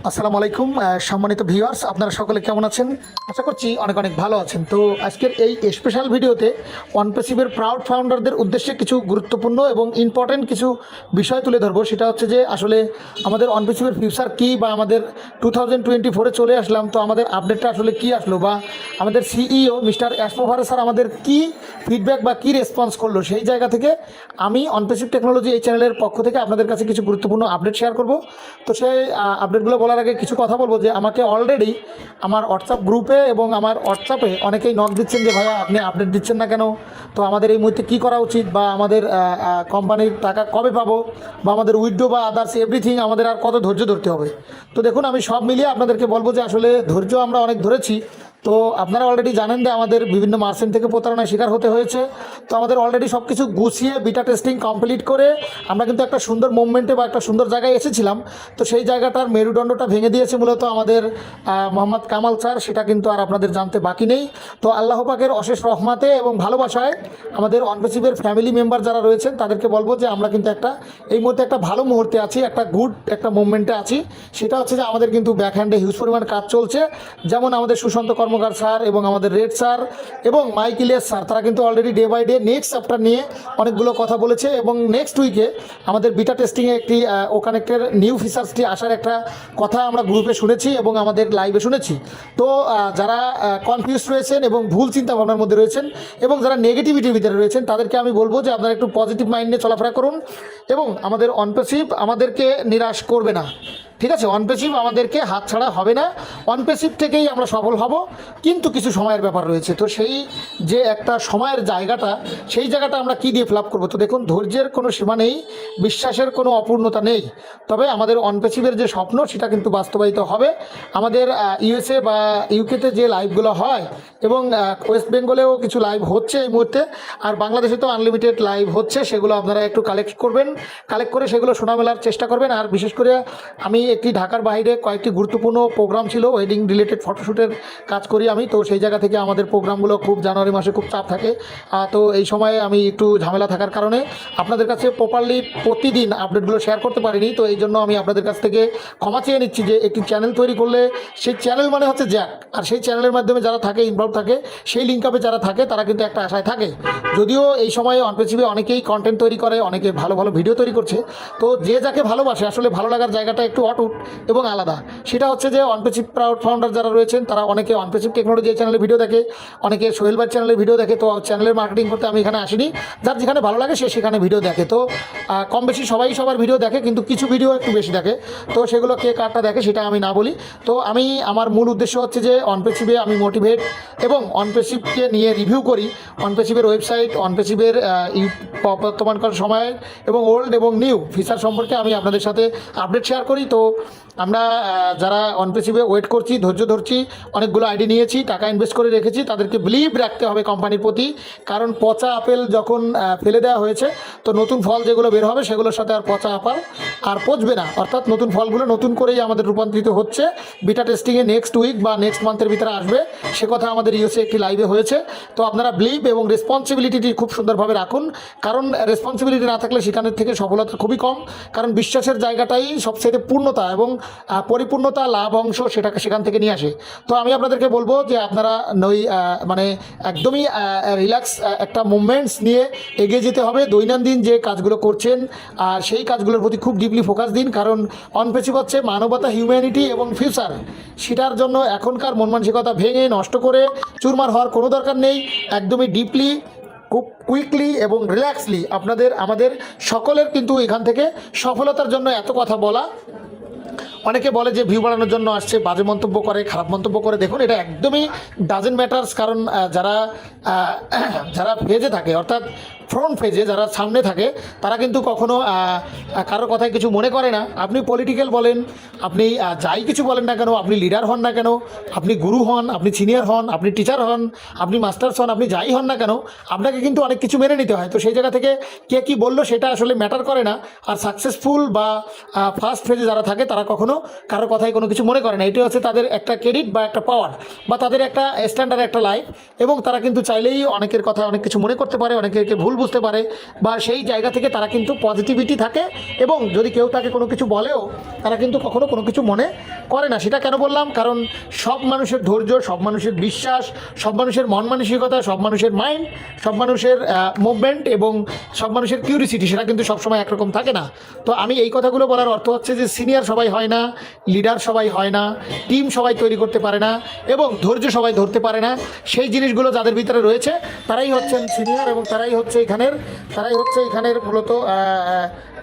আসসালামু আলাইকুম সম্মানিত ভিউয়ার্স, আপনারা সকলে কেমন আছেন? আশা করছি অনেক অনেক ভালো আছেন। তো আজকের এই স্পেশাল ভিডিওতে ওয়ানপেসিভের প্রাউড ফাউন্ডারদের উদ্দেশ্যে কিছু গুরুত্বপূর্ণ এবং ইম্পর্টেন্ট কিছু বিষয় তুলে ধরবো। সেটা হচ্ছে যে আসলে আমাদের ওয়ানপেসিভের ফিউচার কী, বা আমাদের 2024-এ চলে আসলাম, তো আমাদের আপডেটটা আসলে কী আসলো, বা আমাদের সিইও মিস্টার অ্যাশমোভারে স্যার আমাদের কী ফিডব্যাক বা কী রেসপন্স করলো, সেই জায়গা থেকে আমি ওয়ানপেসিভ টেকনোলজি এই চ্যানেলের পক্ষ থেকে আপনাদের কাছে কিছু গুরুত্বপূর্ণ আপডেট শেয়ার করব। তো সেই আপডেটগুলো বলার আগে কিছু কথা বলবো যে আমাকে অলরেডি আমার হোয়াটসঅ্যাপ গ্রুপে এবং আমার হোয়াটসঅ্যাপে অনেকেই নক দিচ্ছেন যে ভাইয়া আপনি আপডেট দিচ্ছেন না কেন, তো আমাদের এই মুহূর্তে কী করা উচিত, বা আমাদের কোম্পানির টাকা কবে পাবো, বা আমাদের উইথড্র বা আদার্স এভরিথিং আমাদের আর কত ধৈর্য ধরতে হবে। তো দেখুন, আমি সব মিলিয়ে আপনাদেরকে বলবো যে আসলে ধৈর্য আমরা অনেক ধরেছি। তো আপনারা অলরেডি জানেন যে আমাদের বিভিন্ন মার্চেন্ট থেকে প্রতারণার শিকার হতে হয়েছে। তো আমাদের অলরেডি সব কিছু গুছিয়ে বিটা টেস্টিং কমপ্লিট করে আমরা কিন্তু একটা সুন্দর মুভমেন্টে বা একটা সুন্দর জায়গায় এসেছিলাম। তো সেই জায়গাটার মেরুদণ্ডটা ভেঙে দিয়েছে মূলত আমাদের মোহাম্মদ কামাল স্যার, সেটা কিন্তু আর আপনাদের জানতে বাকি নেই। তো আল্লাহ পাকের অশেষ রহমাতে এবং ভালোবাসায় আমাদের ওয়ানপেসিভের ফ্যামিলি মেম্বার যারা রয়েছেন তাদেরকে বলবো যে আমরা কিন্তু এই মুহূর্তে একটা ভালো মুহূর্তে আছি, একটা মুভমেন্টে আছি। সেটা হচ্ছে যে আমাদের কিন্তু ব্যাকহ্যান্ডে হিউজ পরিমাণ কাজ চলছে। যেমন আমাদের সুশান্ত কর্মকার স্যার এবং আমাদের রেড স্যার এবং মাইক ইলিয়াস স্যার, তারা কিন্তু already day by day next chapter নিয়ে অনেকগুলো কথা বলেছে, এবং নেক্সট উইকে আমাদের বিটা টেস্টিংয়ে একটি ও কানেক্টের নিউ ফিচার্সটি আসার একটা কথা আমরা গ্রুপে শুনেছি এবং আমাদের লাইভে শুনেছি। তো যারা কনফিউজ রয়েছেন এবং ভুল চিন্তাভাবনার মধ্যে রয়েছেন এবং যারা নেগেটিভিটির ভিতরে রয়েছেন তাদেরকে আমি বলবো যে আপনারা একটু পজিটিভ মাইন্ড নিয়ে চলাফেরা করুন, এবং আমাদের ওয়ানপেসিভ আমাদেরকে নিরাশ করবে না। ঠিক আছে, ওয়ানপেসিভ আমাদেরকে হাতছাড়া হবে না, ওয়ানপেসিভ থেকেই আমরা সফল হব। কিন্তু কিছু সময়ের ব্যাপার রয়েছে। তো সেই যে একটা সময়ের জায়গাটা, সেই জায়গাটা আমরা কী দিয়ে ফিল আপ করবো? তো দেখুন, ধৈর্যের কোনো সীমা নেই, বিশ্বাসের কোনো অপূর্ণতা নেই। তবে আমাদের ওয়ানপেসিভের যে স্বপ্ন সেটা কিন্তু বাস্তবায়িত হবে। আমাদের ইউএসএ বা ইউকেতে যে লাইভগুলো হয় এবং ওয়েস্ট বেঙ্গলেও কিছু লাইভ হচ্ছে এই মুহূর্তে, আর বাংলাদেশে তো আনলিমিটেড লাইভ হচ্ছে, সেগুলো আপনারা একটু কালেক্ট করে সেগুলো শোনা মেলার চেষ্টা করবেন। আর বিশেষ করে আমি একটি ঢাকার বাইরে কয়েকটি গুরুত্বপূর্ণ প্রোগ্রাম ছিল, ওয়েডিং রিলেটেড ফটোশ্যুটের কাজ করি আমি। তো সেই জায়গা থেকে আমাদের প্রোগ্রামগুলো খুব জানুয়ারি মাসে খুব চাপ থাকে। তো এই সময়ে আমি একটু ঝামেলা থাকার কারণে আপনাদের কাছে প্রপারলি প্রতিদিন আপডেটগুলো শেয়ার করতে পারিনি। তো এই জন্য আমি আপনাদের কাছ থেকে ক্ষমা চেয়ে নিচ্ছি যে একটি চ্যানেল তৈরি করলে সেই চ্যানেল মানে হচ্ছে জ্যাক, আর সেই চ্যানেলের মাধ্যমে যারা থাকে ইনভলভ থাকে, সেই লিঙ্ক আপে যারা থাকে তারা কিন্তু একটা আশায় থাকে। যদিও এই সময়ে ওয়ানপেসিভে অনেকেই কন্টেন্ট তৈরি করে, অনেকে ভালো ভালো ভিডিও তৈরি করছে। তো যে যাকে ভালোবাসে, আসলে ভালো লাগার জায়গাটা একটু অটুট এবং আলাদা। সেটা হচ্ছে যে ওয়ানপেসিভ প্রাউড ফাউন্ডার যারা রয়েছেন তারা অনেকে ওয়ানপেসিভ টেকনোলজি চ্যানেলে ভিডিও দেখে, অনেকে সোহেল ভাই চ্যানেলে ভিডিও দেখে। তো চ্যানেলের মার্কেটিং করতে আমি এখানে আসিনি, যার যেখানে ভালো লাগে সে সেখানে ভিডিও দেখে। তো কম বেশি সবাই সবার ভিডিও দেখে, কিন্তু কিছু ভিডিও একটু বেশি দেখে। তো সেগুলো কে কারটা দেখে সেটা আমি না বলি। তো আমার মূল উদ্দেশ্য হচ্ছে যে ওয়ানপেসিভে আমি মোটিভেট এবং ওয়ানপেসিভকে নিয়ে রিভিউ করি। ওয়ানপেসিভের ওয়েবসাইট, ওয়ানপেসিভের বর্তমানকার সময়ের এবং ওল্ড এবং নিউ ফিচার সম্পর্কে আমি আপনাদের সাথে আপডেট শেয়ার করি। তো আমরা যারা ওয়ানপেসিভে ওয়েট করছি, ধৈর্য ধরছি, অনেকগুলো আইডি নিয়েছি, টাকা ইনভেস্ট করে রেখেছি, তাদেরকে বিলিভ রাখতে হবে কোম্পানির প্রতি। কারণ পচা আপেল যখন ফেলে দেওয়া হয়েছে, তো নতুন ফল যেগুলো বের হবে সেগুলোর সাথে আর পচা আপেল আর পচবে না। অর্থাৎ নতুন ফলগুলো নতুন করেই আমাদের রূপান্তরিত হচ্ছে। বিটা টেস্টিংয়ে নেক্সট উইক বা নেক্সট মান্থের ভিতরে আসবে, সে কথা আমাদের ইউএসএ একটি লাইভে হয়েছে। তো আপনারা বিলিভ এবং রেসপন্সিবিলিটিটি খুব সুন্দরভাবে রাখুন, কারণ রেসপন্সিবিলিটি না থাকলে সেখানের থেকে সফলতা খুবই কম। কারণ বিশ্বাসের জায়গাটাই সবচেয়ে পূর্ণতা এবং পরিপূর্ণতা, লাভ অংশ সেখান থেকে নিয়ে আসে। তো আমি আপনাদেরকে বলবো যে আপনারা মানে একদমই রিল্যাক্স একটা মুভমেন্টস নিয়ে এগিয়ে যেতে হবে। দৈনন্দিন যে কাজগুলো করছেন আর সেই কাজগুলোর প্রতি খুব ডিপলি ফোকাস দিন, কারণ ওয়ানপেসিভ হচ্ছে মানবতা, হিউম্যানিটি এবং ফিউচার। সেটার জন্য এখনকার মন মানসিকতা ভেঙে নষ্ট করে চুরমার হওয়ার কোনো দরকার নেই। একদমই ডিপলি, খুব কুইকলি এবং রিল্যাক্সলি আমাদের সকলের কিন্তু এখান থেকে সফলতার জন্য এত কথা বলা। অনেকে বলে যে ভিউ বাড়ানোর জন্য আসছে, বাজে মন্তব্য করে, খারাপ মন্তব্য করে। দেখুন, এটা একদমই ডাজেন্ট ম্যাটার্স। কারণ যারা ফেজে থাকে, অর্থাৎ ফ্রন্ট পেজে যারা সামনে থাকে, তারা কিন্তু কখনো কারোর কথায় কিছু মনে করে না। আপনি পলিটিক্যাল বলেন, আপনি যাই কিছু বলেন না কেন, আপনি লিডার হন না কেন, আপনি গুরু হন, আপনি সিনিয়র হন, আপনি টিচার হন, আপনি মাস্টার্স হন, আপনি যাই হন না কেন, আপনাকে কিন্তু অনেক কিছু মেনে নিতে হয়। তো সেই জায়গা থেকে কে কী বললো সেটা আসলে ম্যাটার করে না। আর সাকসেসফুল বা ফার্স্ট ফেজে যারা থাকে তারা কখনো কারোর কথায় কোনো কিছু মনে করে না। এটি হচ্ছে তাদের একটা ক্রেডিট বা একটা পাওয়ার বা তাদের একটা স্ট্যান্ডার্ড একটা লাইফ, এবং তারা কিন্তু চাইলেই অনেকের কথা অনেক কিছু মনে করতে পারে, অনেকে ভুল ভুল বুঝতে পারে বা সেই জায়গা থেকে তারা কিন্তু পজিটিভিটি থাকে, এবং যদি কেউ তাকে কোনো কিছু বলেও তারা কিন্তু কখনো কোনো কিছু মনে করে না। সেটা কেন বললাম? কারণ সব মানুষের ধৈর্য, সব মানুষের বিশ্বাস, সব মানুষের মন মানসিকতা, সব মানুষের মাইন্ড, সব মানুষের মুভমেন্ট এবং সব মানুষের কিউরিসিটি সেটা কিন্তু সবসময় একরকম থাকে না। তো আমি এই কথাগুলো বলার অর্থ হচ্ছে যে সিনিয়র সবাই হয় না, লিডার সবাই হয় না, টিম সবাই তৈরি করতে পারে না, এবং ধৈর্য সবাই ধরতে পারে না। সেই জিনিসগুলো যাদের ভিতরে রয়েছে তারাই হচ্ছেন সিনিয়র, এবং তারাই হচ্ছে এখানের মূলত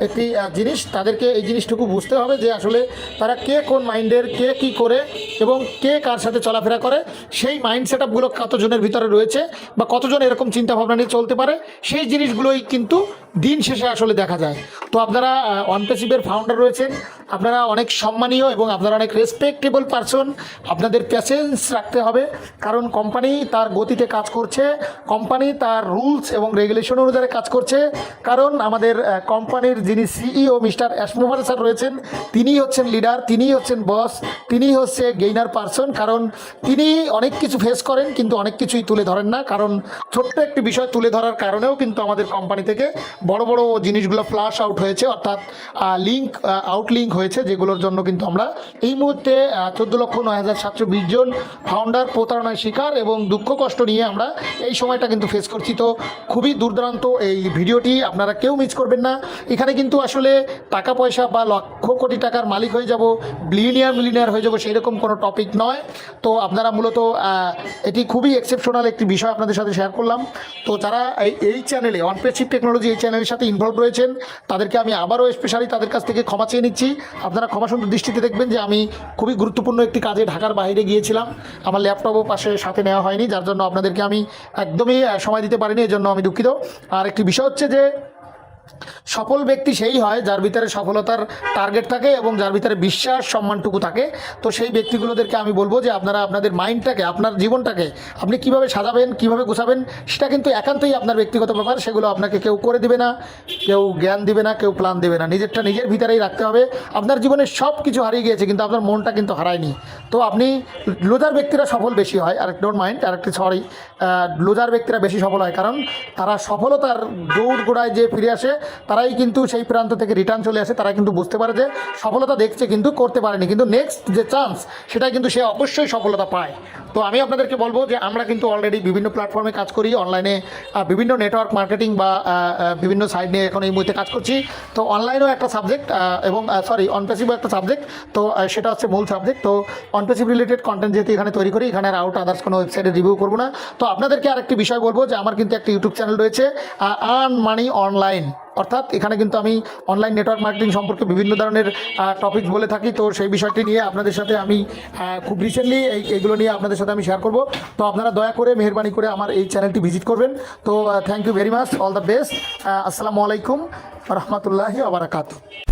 একটি জিনিস। তাদেরকে এই জিনিসটুকু বুঝতে হবে যে আসলে তারা কে কোন মাইন্ডের, কে কী করে এবং কে কার সাথে চলাফেরা করে, সেই মাইন্ড সেট আপগুলো কতজনের ভিতরে রয়েছে বা কতজন এরকম চিন্তাভাবনা নিয়ে চলতে পারে, সেই জিনিসগুলোই কিন্তু দিন শেষে আসলে দেখা যায়। তো আপনারা অনপেসিভের ফাউন্ডার রয়েছেন, আপনারা অনেক সম্মানীয় এবং আপনারা অনেক রেসপেক্টেবল পারসন। আপনাদের প্যাশেন্স রাখতে হবে, কারণ কোম্পানি তার গতিতে কাজ করছে, কোম্পানি তার রুলস এবং রেগুলেশন অনুযায়ী কাজ করছে। কারণ আমাদের কোম্পানির যিনি সিইও মিস্টার অ্যাশমোভার স্যার রয়েছেন, তিনিই হচ্ছেন লিডার, তিনিই হচ্ছেন বস, তিনিই হচ্ছে গেইনার পারসন। কারণ তিনি অনেক কিছু ফেস করেন কিন্তু অনেক কিছুই তুলে ধরেন না, কারণ ছোট্ট একটি বিষয় তুলে ধরার কারণেও কিন্তু আমাদের কোম্পানি থেকে বড় বড় জিনিসগুলো ফ্লাশ আউট হয়েছে, অর্থাৎ আউটলিঙ্ক হয়েছে, যেগুলোর জন্য কিন্তু আমরা এই মুহূর্তে 14,09,720 জন ফাউন্ডার প্রতারণার শিকার এবং দুঃখ কষ্ট নিয়ে আমরা এই সময়টা কিন্তু ফেস করছি। তো খুবই দুর্দান্ত এই ভিডিওটি, আপনারা কেউ মিস করবেন না। এখানে কিন্তু আসলে টাকা পয়সা বা লক্ষ কোটি টাকার মালিক হয়ে যাব, মিলিয়নিয়ার হয়ে যাব, সেই রকম কোনো টপিক নয়। তো আপনারা মূলত এটি খুবই এক্সেপশনাল একটি বিষয় আপনাদের সাথে শেয়ার করলাম। তো যারা এই চ্যানেলে অনপেসিভ টেকনোলজি এই চ্যানেলের সাথে ইনভলভ রয়েছেন, তাদেরকে আমি আবারও স্পেশালি তাদের কাছ থেকে ক্ষমা চেয়ে নিচ্ছি। আপনারা ক্ষমাসুন্দর দৃষ্টিতে দেখবেন যে আমি খুবই গুরুত্বপূর্ণ একটি কাজে ঢাকার বাইরে গিয়েছিলাম, আমার ল্যাপটপও পাশে সাথে নেওয়া হয়নি, যার জন্য আপনাদেরকে আমি একদমই সময় দিতে পারিনি, এর জন্য আমি দুঃখিত। আর একটি বিষয় হচ্ছে যে সফল ব্যক্তি সেই হয় যার ভিতরে সফলতার টার্গেট থাকে এবং যার ভিতরে বিশ্বাস সম্মানটুকু থাকে। তো সেই ব্যক্তিগুলোদেরকে আমি বলবো যে আপনারা আপনাদের মাইন্ডটাকে, আপনার জীবনটাকে আপনি কিভাবে সাজাবেন, কিভাবে গোছাবেন, সেটা কিন্তু একান্তই আপনার ব্যক্তিগত ব্যাপার। সেগুলো আপনাকে কেউ করে দিবে না, কেউ জ্ঞান দিবে না, কেউ প্ল্যান দেবে না। নিজেরটা নিজের ভিতরেই রাখতে হবে। আপনার জীবনে সব কিছু হারিয়ে গিয়েছে কিন্তু আপনার মনটা কিন্তু হারায়নি। তো আপনি লুজার ব্যক্তিরা সফল বেশি হয়, আর ডোন্ট মাইন্ড, লুজার ব্যক্তিরা বেশি সফল হয় কারণ তারা সফলতার দৌড় গোড়ায় যে ফিরে আসে, তারাই কিন্তু সেই প্রান্ত থেকে রিটার্ন চলে আসে। তারা কিন্তু বুঝতে পারে যে সফলতা দেখছে কিন্তু করতে পারেনি, কিন্তু নেক্সট যে চান্স সেটা কিন্তু সে অবশ্যই সফলতা পায়। তো আমি আপনাদেরকে বলবো যে আমরা কিন্তু অলরেডি বিভিন্ন প্ল্যাটফর্মে কাজ করি, অনলাইনে বিভিন্ন নেটওয়ার্ক মার্কেটিং বা বিভিন্ন সাইড নিয়ে এখন এই মুহূর্তে কাজ করছি। তো অনলাইনেও একটা সাবজেক্ট এবং অনপেসিভও একটা সাবজেক্ট। তো সেটা হচ্ছে মূল সাবজেক্ট। তো অনপেসিভ রিলেটেড কন্টেন্ট যেহেতু এখানে তৈরি করি, এখানে আর আদার্স কোনো ওয়েবসাইটে রিভিউ করবো না। তো আপনাদেরকে আরেকটি বিষয় বলবো যে আমার কিন্তু একটা ইউটিউব চ্যানেল রয়েছে, আর্ন মানি অনলাইন, অর্থাৎ এখানে কিন্তু আমি অনলাইন নেটওয়ার্ক মার্কেটিং সম্পর্কে বিভিন্ন ধরনের টপিক বলে থাকি। তো সেই বিষয়টি নিয়ে আপনাদের সাথে আমি খুব রিসেন্টলি এইগুলো নিয়ে আপনাদের সাথে আমি শেয়ার করব। তো আপনারা দয়া করে মেহরবানি করে আমার এই চ্যানেলটি ভিজিট করবেন। তো thank you very much, all the best. আসসালামু আলাইকুম রহমতুল্লাহি ওয়া বারাকাতুহু।